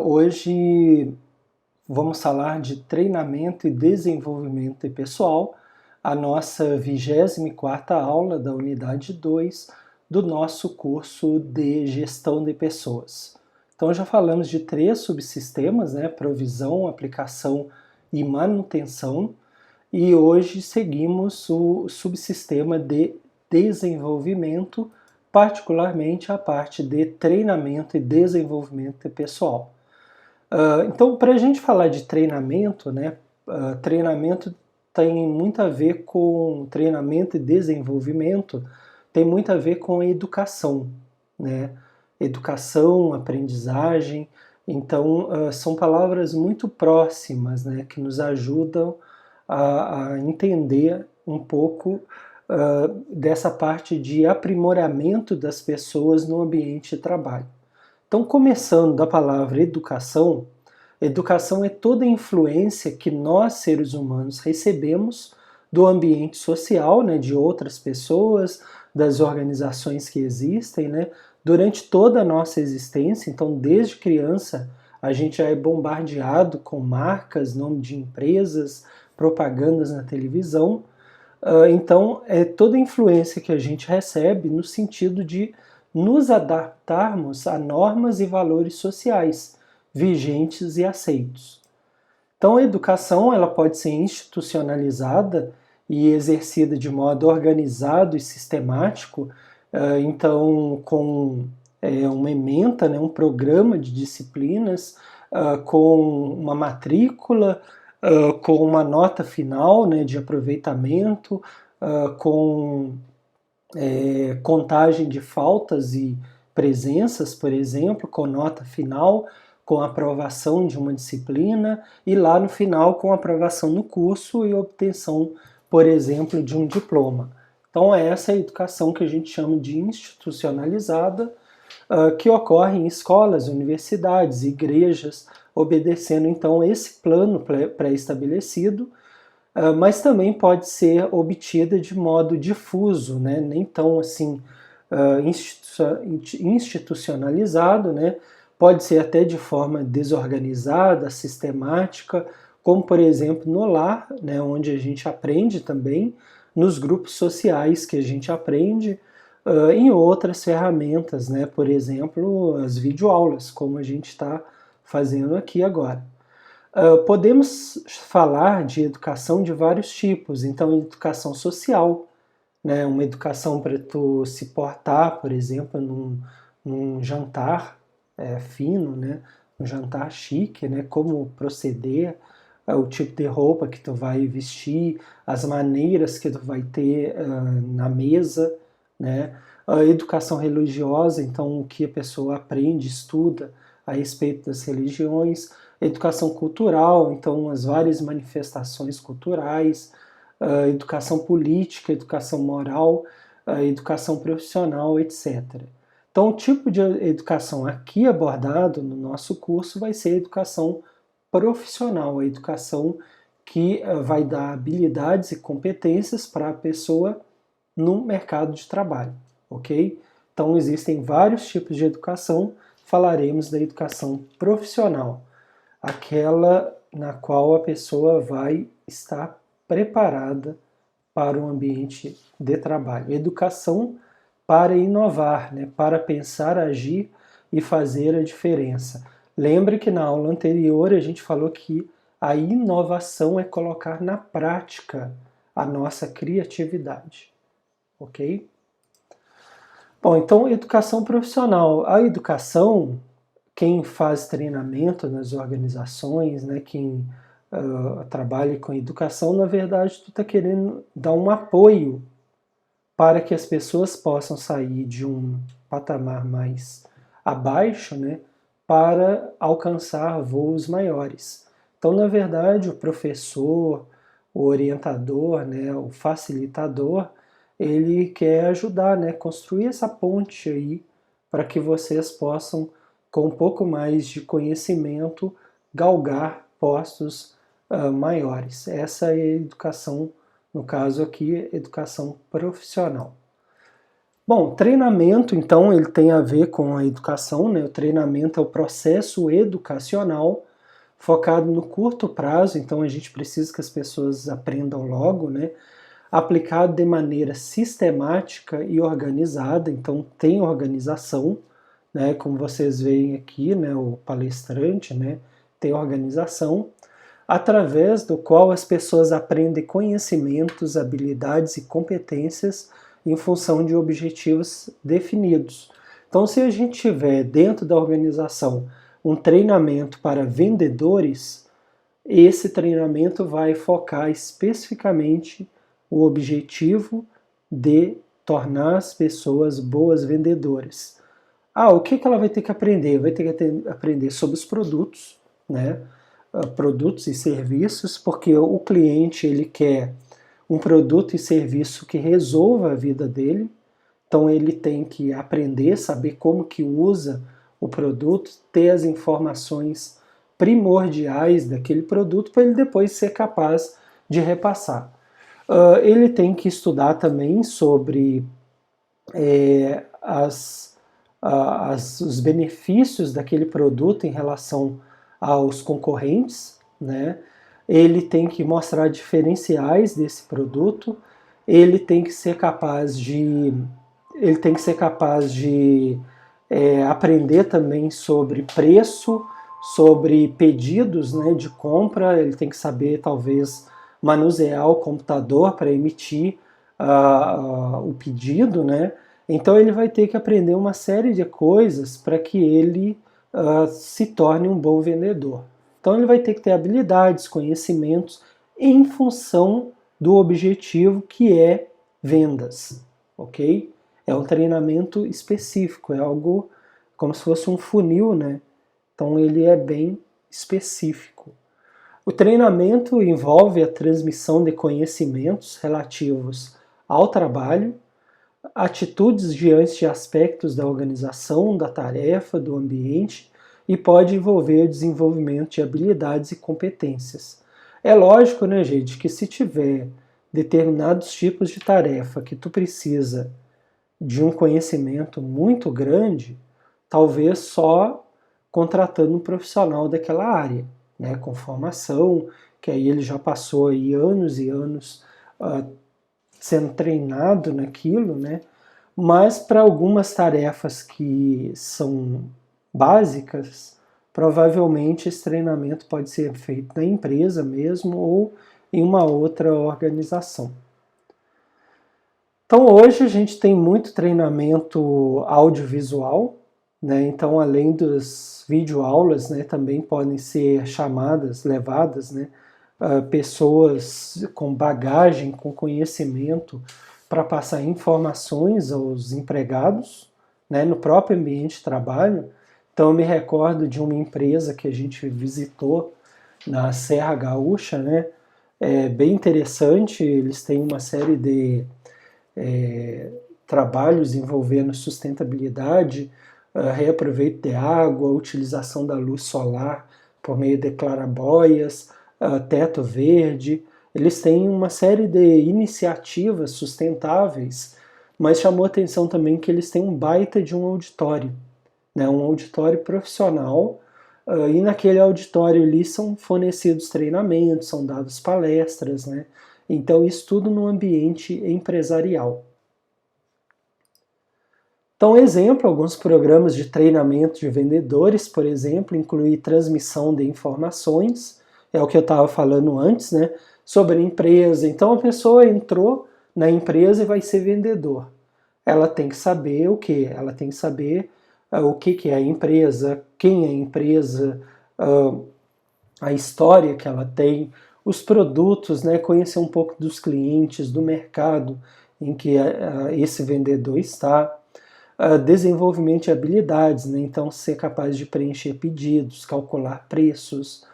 Hoje vamos falar de treinamento e desenvolvimento pessoal, a nossa 24ª aula da unidade 2 do nosso curso de gestão de pessoas. Então já falamos de 3 subsistemas, né? Provisão, aplicação e manutenção, e hoje seguimos o subsistema de desenvolvimento, particularmente a parte de treinamento e desenvolvimento pessoal. Então, para a gente falar de treinamento, né, treinamento tem muito a ver com treinamento e desenvolvimento, tem muito a ver com educação, né? Educação, aprendizagem, então são palavras muito próximas, né, que nos ajudam a entender um pouco dessa parte de aprimoramento das pessoas no ambiente de trabalho. Então, começando da palavra educação, educação é toda a influência que nós, seres humanos, recebemos do ambiente social, né, de outras pessoas, das organizações que existem, né, durante toda a nossa existência. Então, desde criança, a gente já é bombardeado com marcas, nome de empresas, propagandas na televisão. Então, é toda a influência que a gente recebe no sentido de nos adaptarmos a normas e valores sociais vigentes e aceitos. Então, a educação ela pode ser institucionalizada e exercida de modo organizado e sistemático, então com uma ementa, né, um programa de disciplinas, com uma matrícula, com uma nota final, né, de aproveitamento, com contagem de faltas e presenças, por exemplo, com nota final, com aprovação de uma disciplina e lá no final com aprovação no curso e obtenção, por exemplo, de um diploma. Então é essa a educação que a gente chama de institucionalizada, que ocorre em escolas, universidades, igrejas, obedecendo então esse plano pré-estabelecido, mas também pode ser obtida de modo difuso, né? Nem tão assim institucionalizado, né? Pode ser até de forma desorganizada, sistemática, como por exemplo no lar, né? Onde a gente aprende também, nos grupos sociais que a gente aprende, em outras ferramentas, né? Por exemplo, as videoaulas, como a gente está fazendo aqui agora. Podemos falar de educação de vários tipos, então educação social, né, uma educação para tu se portar, por exemplo, num jantar fino, né, um jantar chique, né, como proceder, o tipo de roupa que tu vai vestir, as maneiras que tu vai ter na mesa, né, a educação religiosa, então o que a pessoa aprende, estuda a respeito das religiões, educação cultural, então as várias manifestações culturais, educação política, educação moral, educação profissional, etc. Então, o tipo de educação aqui abordado no nosso curso vai ser a educação profissional, a educação que vai dar habilidades e competências para a pessoa no mercado de trabalho, ok? Então, existem vários tipos de educação, falaremos da educação profissional, aquela na qual a pessoa vai estar preparada para o ambiente de trabalho. Educação para inovar, né? Para pensar, agir e fazer a diferença. Lembre que na aula anterior a gente falou que a inovação é colocar na prática a nossa criatividade, ok? Bom, então educação profissional. A educação, quem faz treinamento nas organizações, né, quem trabalha com educação, na verdade, tu está querendo dar um apoio para que as pessoas possam sair de um patamar mais abaixo, né, para alcançar voos maiores. Então, na verdade, o professor, o orientador, né, o facilitador, ele quer ajudar, né, construir essa ponte aí para que vocês possam, com um pouco mais de conhecimento, galgar postos maiores. Essa é a educação, no caso aqui, educação profissional. Bom, treinamento, então, ele tem a ver com a educação, né? O treinamento é o processo educacional focado no curto prazo, então a gente precisa que as pessoas aprendam logo, né? Aplicado de maneira sistemática e organizada, então tem organização, né? Como vocês veem aqui, né? O palestrante, né? Tem organização, através do qual as pessoas aprendem conhecimentos, habilidades e competências em função de objetivos definidos. Então, se a gente tiver dentro da organização um treinamento para vendedores, esse treinamento vai focar especificamente o objetivo de tornar as pessoas boas vendedoras. O que ela vai ter que aprender? Vai ter que aprender sobre os produtos, né? Produtos e serviços, porque o cliente ele quer um produto e serviço que resolva a vida dele, então ele tem que aprender, saber como que usa o produto, ter as informações primordiais daquele produto para ele depois ser capaz de repassar. Ele tem que estudar também sobre os benefícios daquele produto em relação aos concorrentes, né? Ele tem que mostrar diferenciais desse produto, ele tem que ser capaz de aprender também sobre preço, sobre pedidos, né, de compra, ele tem que saber talvez manusear o computador para emitir o pedido, né? Então ele vai ter que aprender uma série de coisas para que ele se torne um bom vendedor. Então ele vai ter que ter habilidades, conhecimentos em função do objetivo que é vendas, ok? É um treinamento específico, é algo como se fosse um funil, né? Então ele é bem específico. O treinamento envolve a transmissão de conhecimentos relativos ao trabalho, atitudes diante de aspectos da organização, da tarefa, do ambiente e pode envolver o desenvolvimento de habilidades e competências. É lógico, né, gente, que se tiver determinados tipos de tarefa que tu precisa de um conhecimento muito grande, talvez só contratando um profissional daquela área, né, com formação, que aí ele já passou aí anos e anos sendo treinado naquilo, né? Mas para algumas tarefas que são básicas, provavelmente esse treinamento pode ser feito na empresa mesmo ou em uma outra organização. Então hoje a gente tem muito treinamento audiovisual, né? Então além das videoaulas, né, também podem ser chamadas, levadas, né, pessoas com bagagem, com conhecimento para passar informações aos empregados, né, no próprio ambiente de trabalho. Então eu me recordo de uma empresa que a gente visitou na Serra Gaúcha, né, bem interessante, eles têm uma série de trabalhos envolvendo sustentabilidade, reaproveito de água, utilização da luz solar por meio de clarabóias, teto verde. Eles têm uma série de iniciativas sustentáveis, mas chamou a atenção também que eles têm um baita de um auditório, né, um auditório profissional, e naquele auditório ali são fornecidos treinamentos, são dadas palestras, né? Então isso tudo no ambiente empresarial. Então, exemplo, alguns programas de treinamento de vendedores, por exemplo, incluem transmissão de informações, é o que eu estava falando antes, né, sobre a empresa. Então, a pessoa entrou na empresa e vai ser vendedor. Ela tem que saber o quê? Ela tem que saber o que é a empresa, quem é a empresa, a história que ela tem, os produtos, né, conhecer um pouco dos clientes, do mercado em que esse vendedor está. Desenvolvimento de habilidades, né? Então ser capaz de preencher pedidos, calcular preços,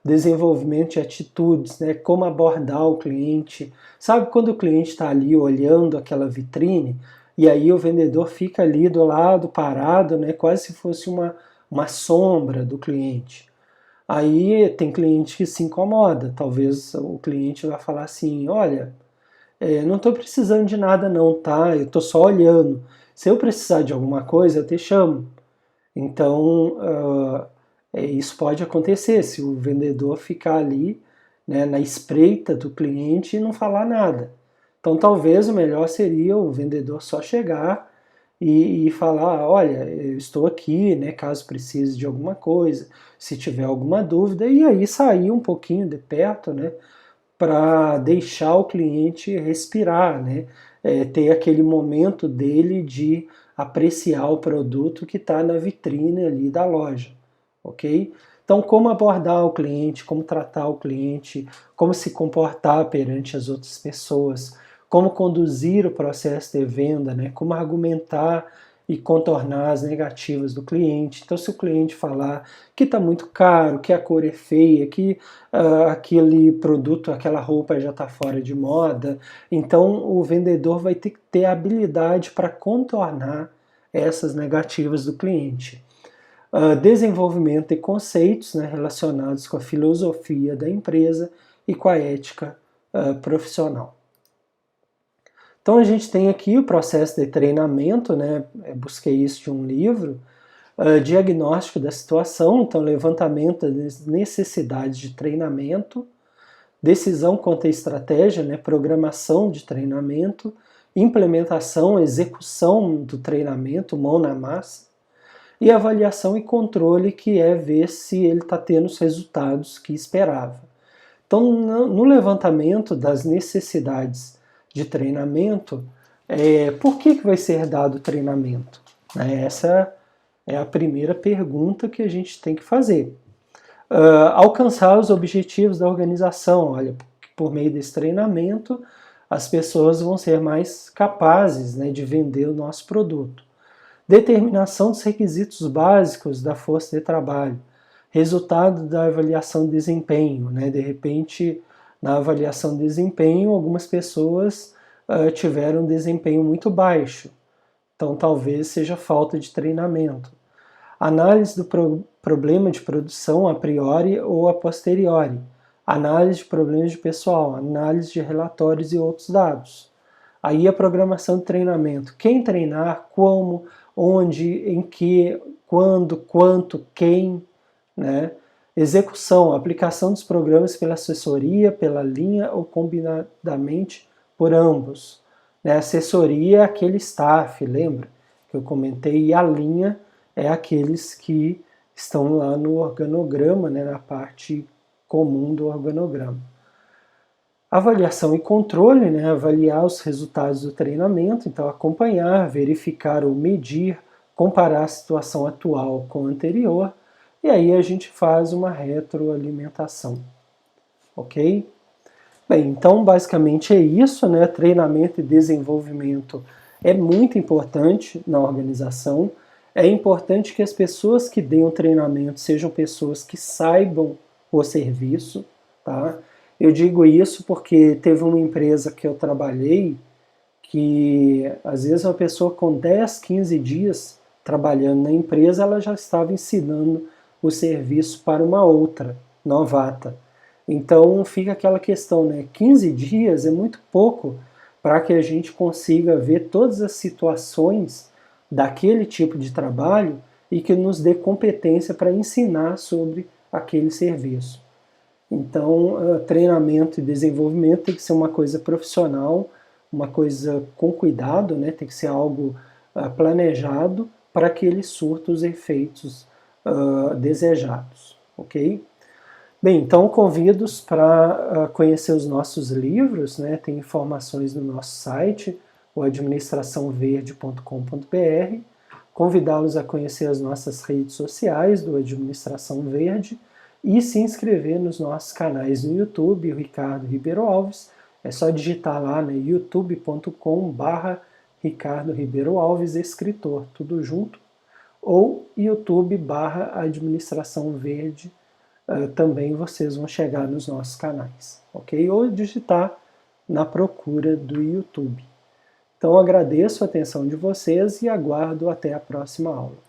desenvolvimento de atitudes, né? Como abordar o cliente. Sabe quando o cliente está ali olhando aquela vitrine e aí o vendedor fica ali do lado parado, né? Quase se fosse uma sombra do cliente. Aí tem cliente que se incomoda, talvez o cliente vai falar assim, olha, não estou precisando de nada não, tá? Eu estou só olhando. Se eu precisar de alguma coisa, eu te chamo. Então, isso pode acontecer se o vendedor ficar ali, né, na espreita do cliente e não falar nada. Então, talvez o melhor seria o vendedor só chegar e falar, olha, eu estou aqui, né, caso precise de alguma coisa, se tiver alguma dúvida, e aí sair um pouquinho de perto, né, para deixar o cliente respirar, né, ter aquele momento dele de apreciar o produto que está na vitrine ali da loja, ok? Então, como abordar o cliente, como tratar o cliente, como se comportar perante as outras pessoas, como conduzir o processo de venda, né? Como argumentar e contornar as negativas do cliente. Então, se o cliente falar que está muito caro, que a cor é feia, que aquele produto, aquela roupa já está fora de moda, então o vendedor vai ter que ter habilidade para contornar essas negativas do cliente. Desenvolvimento de conceitos, né, relacionados com a filosofia da empresa e com a ética profissional. Então a gente tem aqui o processo de treinamento, né, busquei isso de um livro, diagnóstico da situação, então levantamento das necessidades de treinamento, decisão quanto à estratégia, né, programação de treinamento, implementação, execução do treinamento, mão na massa, e avaliação e controle, que é ver se ele está tendo os resultados que esperava. Então, no levantamento das necessidades de treinamento, por que vai ser dado o treinamento? Essa é a primeira pergunta que a gente tem que fazer. Alcançar os objetivos da organização. Olha, por meio desse treinamento, as pessoas vão ser mais capazes, né, de vender o nosso produto. Determinação dos requisitos básicos da força de trabalho. Resultado da avaliação de desempenho, né? De repente, na avaliação de desempenho, algumas pessoas tiveram um desempenho muito baixo. Então, talvez seja falta de treinamento. Análise do problema de produção a priori ou a posteriori. Análise de problemas de pessoal, análise de relatórios e outros dados. Aí a programação de treinamento. Quem treinar, como, onde, em que, quando, quanto, quem, né? Execução, aplicação dos programas pela assessoria, pela linha ou combinadamente por ambos. Né? Assessoria é aquele staff, lembra que eu comentei, e a linha é aqueles que estão lá no organograma, né? Na parte comum do organograma. Avaliação e controle, né? Avaliar os resultados do treinamento, então acompanhar, verificar ou medir, comparar a situação atual com a anterior, e aí a gente faz uma retroalimentação, ok? Bem, então basicamente é isso, né? Treinamento e desenvolvimento é muito importante na organização. É importante que as pessoas que deem o treinamento sejam pessoas que saibam o serviço, tá? Eu digo isso porque teve uma empresa que eu trabalhei que às vezes uma pessoa com 10, 15 dias trabalhando na empresa, ela já estava ensinando o serviço para uma outra novata. Então fica aquela questão, né? 15 dias é muito pouco para que a gente consiga ver todas as situações daquele tipo de trabalho e que nos dê competência para ensinar sobre aquele serviço. Então, treinamento e desenvolvimento tem que ser uma coisa profissional, uma coisa com cuidado, né? Tem que ser algo planejado para que ele surta os efeitos desejados, ok? Bem, então convido-os para conhecer os nossos livros, né? Tem informações no nosso site, o administraçãoverde.com.br, convidá-los a conhecer as nossas redes sociais do Administração Verde e se inscrever nos nossos canais no YouTube, o Ricardo Ribeiro Alves. É só digitar lá, né, youtube.com/Ricardo Ribeiro Alves, escritor, tudo junto, ou youtube/Administração Verde, também vocês vão chegar nos nossos canais, ok? Ou digitar na procura do YouTube. Então agradeço a atenção de vocês e aguardo até a próxima aula.